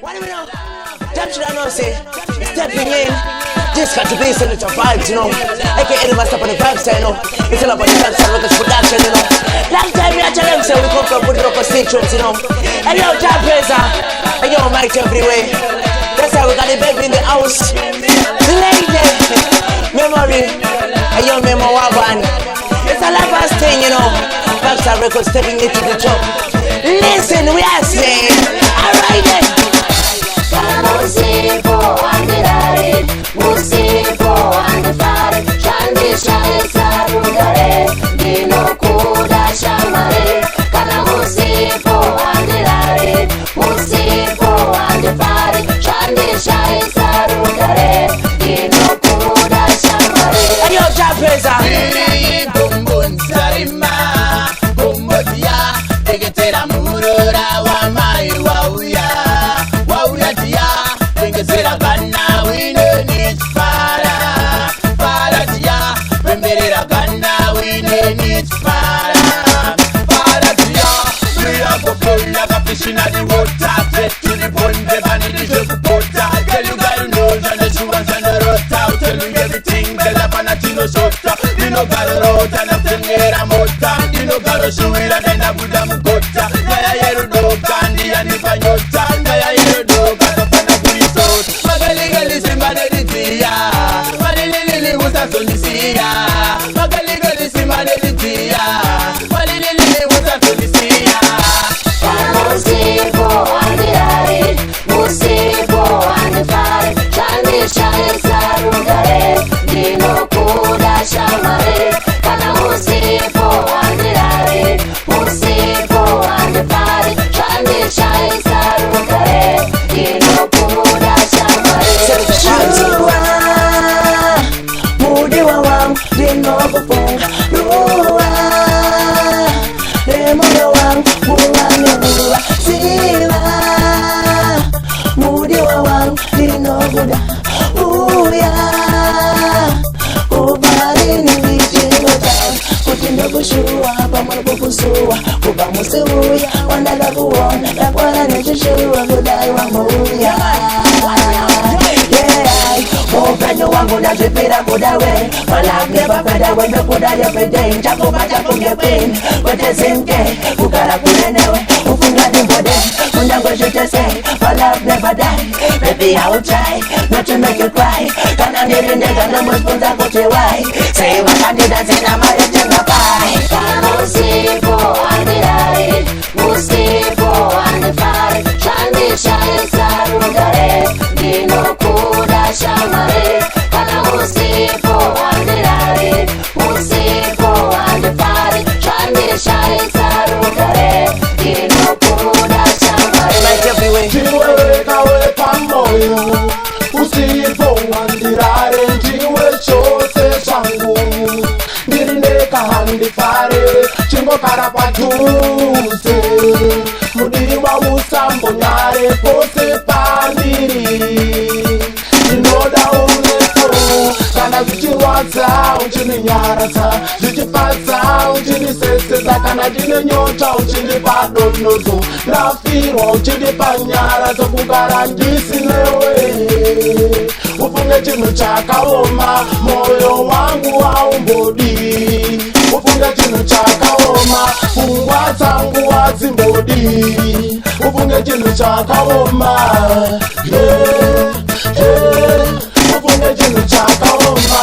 What do we know? Damn should I know say, stepping in. This got to be signature vibes, you know. AKA the master on the vibes, you know. It's all about the vibes and records production, you know. Long time me I tell them say we come from good local constituents, you know. And yo, Jah Praiser, and yo, Mike everywhere. That's how we got the baby in the house. Lady, memory, and yo, Memo Waban. It's a lovers thing, you know. Vibes and records stepping into the top. Listen, we are saying, alright then. Musipo andare, musipo andare, shandi shai sarugare, dino kuda shamare. Kana musipo andare, musipo andare, shandi shai sarugare, dino kuda shamare. And yo, Jah Praiser. Bumbun sarima, bumbotia, tegetera murora wa mai wauya. Zera gana we no need para tia bemberera gana we no need para tia we are go flow like a fish in the water get to the pond the vanity just water tell you got to know and the sugar and the rota tell you everything the la panatino sota you know got a road and nothing era mota you know got a shoe and then a buddha mukota ya yero do kandi and if I nyota ya yero do my life never fed away, no good at every day. Jago baja from your pain, but the same day, who got a good anyway, who can get the body, who never should just say, my love never die. Baby, I will try not to make you cry. Can I need in the gun, must put that what you why? Say what I did, I said I'm a legend of pie. Musipo andare, musipo andare, shandi shai sarugare, dino kuda shamare. Kana musipo andare, musipo andare, shandi shai sarugare, dino kuda shamare. Like everywhere. Jiwe kawe pamoyo, usipo andare, jiwe chose changu. Ndirinde kahandi fare, chingo karapatuse. Mudiri wa usambo nyare, pose pandiri. Inoda uneso, kana zichiwaza, uchini nyarata. Zichipasa, uchini seseza, kana jine nyota, uchini padonozo. Nafiro, uchini panyarata, kukarangisi newe. Ufunge chinu chakaoma, moyo wangu haumbodi. Ufunge chinu chakaoma, fungwa zangu wazimbodi. Ufunge chinu chakaoma, ufunge chinu chakaoma.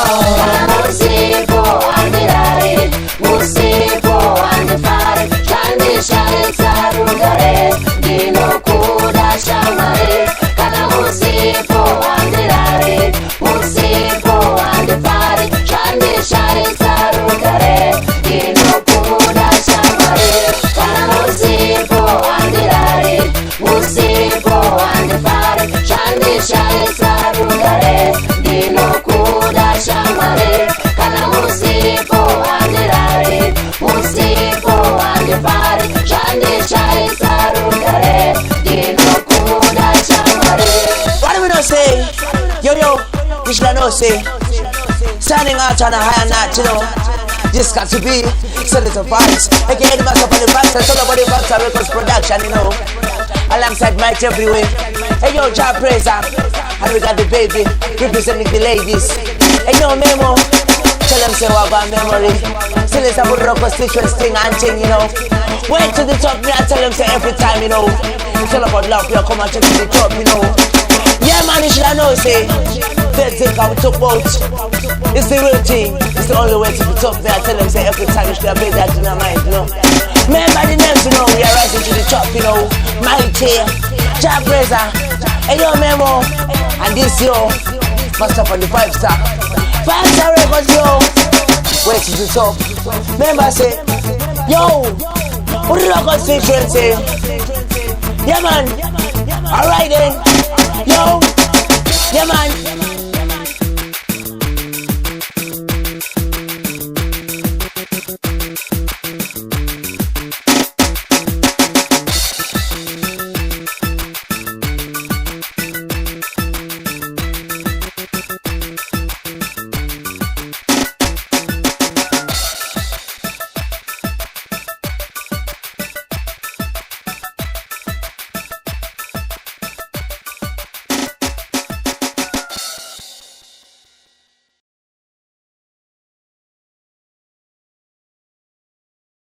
Musipo andare, musipo andare, shandi shai sarugare, dino kuda shamare. Kana musipo andare, musipo andare, shandi shai sarugare, dino kuda shamare. Kana musipo andare, musipo andare, shandi shai sarugare, dino kuda shamare. Kana musipo andare, musipo andare, shandi shai sarugare, dino kuda shamare. What do we not say? Yo, we should not say. Standing out on a higher notch, you know. Just got to be, so little vibes. Again, mass up on the vibes, and all about the vibes are Records production, you know. Alongside Mike everywhere. Hey yo, Jah Praiser, and we got the baby representing the ladies. Hey yo, Memo, tell them say what about memory. Still it's about rock constituents thing and thing, you know. Wait to the top, me I tell them say every time, you know. It's all about love, you come and check to the top, you know. Yeah man, you should know, say they think I took out. It's the real thing, it's the only way to the top. Me I tell them say every time you should have that in your mind, you know. Remember the names, you know, we are rising to the top, you know. Mighty, Jah Praiser, hey yo Memo, and this yo, must up on the 5-star. 5-star Records, yo, way to the top. Remember say, yo, what the rock constituents say? Yeah man, alright then.